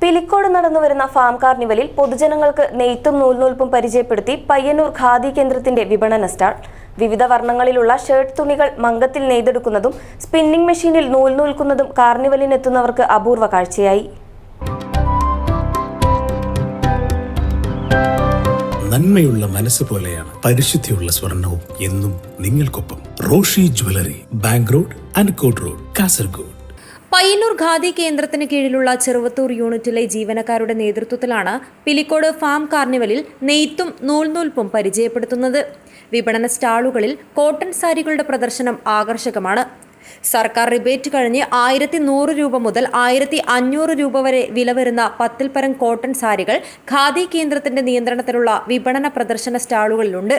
പിലിക്കോട് നടന്നുവരുന്ന ഫാം കാർണിവലിൽ പൊതുജനങ്ങൾക്ക് നെയ്ത്തും നൂൽനൂൽപ്പും പരിചയപ്പെടുത്തി പയ്യന്നൂർ ഖാദി കേന്ദ്രത്തിന്റെ വിപണന സ്റ്റാൾ. വിവിധ വർണ്ണങ്ങളിലുള്ള ഷർട്ട് തുണികൾ മങ്കത്തിൽ നെയ്തെടുക്കുന്നതും സ്പിന്നിംഗ് മെഷീനിൽ നൂൽ നൂൽക്കുന്നതും കാർണിവലിനെത്തുന്നവർക്ക് അപൂർവ കാഴ്ചയായി. നന്മയുള്ള മനസ്സ് പോലെയാണ് പരിശുദ്ധിയുള്ള സ്വർണവും എന്നും നിങ്ങൾക്കൊപ്പം. Roshy jewellery, bank road, അൻകോട്ട് road, Kasaragod. Payyanur khadi കേന്ദ്രത്തിന് കീഴിലുള്ള ചെറുവത്തൂർ യൂണിറ്റിലെ ജീവനക്കാരുടെ നേതൃത്വത്തിലാണ് പിലിക്കോട് ഫാം കാർണിവലിൽ നെയ്ത്തും നൂൽനൂൽപ്പും പരിചയപ്പെടുത്തുന്നത്. വിപണന സ്റ്റാളുകളിൽ കോട്ടൺ സാരികളുടെ പ്രദർശനം ആകർഷകമാണ്. സർക്കാർ റിബേറ്റ് കഴിഞ്ഞ് 1100 രൂപ മുതൽ 1500 രൂപ വരെ വില വരുന്ന 10-ൽ പരം കോട്ടൺ സാരികൾ ഖാദി കേന്ദ്രത്തിന്റെ നിയന്ത്രണത്തിലുള്ള വിപണന പ്രദർശന സ്റ്റാളുകളിലുണ്ട്.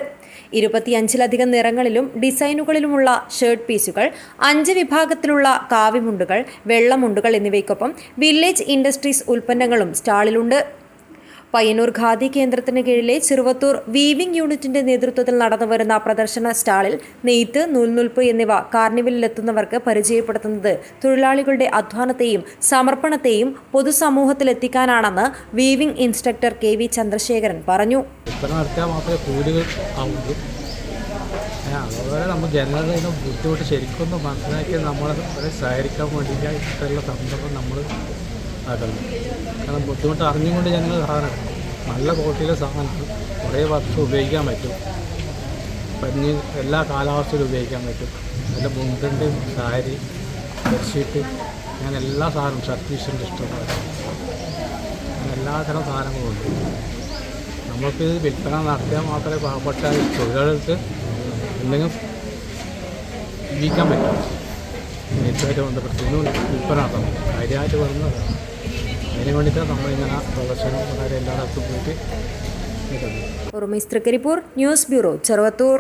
25-ലധികം നിറങ്ങളിലും ഡിസൈനുകളിലുമുള്ള ഷർട്ട് പീസുകൾ, 5 വിഭാഗത്തിലുള്ള കാവിമുണ്ടുകൾ, വെള്ളമുണ്ടുകൾ എന്നിവയ്ക്കൊപ്പം വില്ലേജ് ഇൻഡസ്ട്രീസ് ഉൽപ്പന്നങ്ങളും സ്റ്റാളിലുണ്ട്. പയ്യന്നൂർ ഖാദി കേന്ദ്രത്തിന് കീഴിലെ ചെറുവത്തൂർ വീവിംഗ് യൂണിറ്റിന്റെ നേതൃത്വത്തിൽ നടന്നുവരുന്ന പ്രദർശന സ്റ്റാളിൽ നെയ്ത്ത്, നൂൽനൂൽപ്പ് എന്നിവ കാർണിവലിലെത്തുന്നവർക്ക് പരിചയപ്പെടുത്തുന്നത് തൊഴിലാളികളുടെ അധ്വാനത്തെയും സമർപ്പണത്തെയും പൊതുസമൂഹത്തിലെത്തിക്കാനാണെന്ന് വീവിംഗ് ഇൻസ്ട്രക്ടർ KV ചന്ദ്രശേഖരൻ പറഞ്ഞു. അതുപോലെ നമ്മൾ ജനങ്ങളുടെ ബുദ്ധിമുട്ട് ശരിക്കൊന്ന് മനസ്സിലാക്കി നമ്മളെ സഹകരിക്കാൻ വേണ്ടിയിട്ട് ഇത്തരമുള്ള സംരംഭം നമ്മൾ ആക്കണം. കാരണം ബുദ്ധിമുട്ട് അറിഞ്ഞുകൊണ്ട് ജനങ്ങൾ സാധനം നല്ല ക്വാളിറ്റിയിലെ സാധനങ്ങൾ കുറേ വർഷം ഉപയോഗിക്കാൻ പറ്റും. പഞ്ഞ് എല്ലാ കാലാവസ്ഥയിലും ഉപയോഗിക്കാൻ പറ്റും. നല്ല മുണ്ടുണ്ട്, സാരി, ബെഡ്ഷീറ്റ്, അങ്ങനെ എല്ലാ സാധനവും, ഷർട്ട് പീസിൻ്റെ ഇഷ്ടമാണ്, അങ്ങനെ എല്ലാത്തരം സാധനങ്ങളുണ്ട്. നമുക്ക് വിൽപ്പന നടത്തിയാൽ മാത്രമേ പാവപ്പെട്ട തൊഴിലാളികൾക്ക് എന്തെങ്കിലും ജീവിക്കാൻ പറ്റും. നെയ്ത്തുമായിട്ട് ബന്ധപ്പെട്ട് ഇന്നും വിൽപ്പന നടത്തണം, കാര്യമായിട്ട് വരുന്നതാണ്. അതിന് വേണ്ടിയിട്ടാണ് നമ്മളിങ്ങനെ പ്രദർശനം എല്ലായിടത്തും പോയിട്ട് റിപ്പോർട്ട് ന്യൂസ് ബ്യൂറോ, ചെറുവത്തൂർ.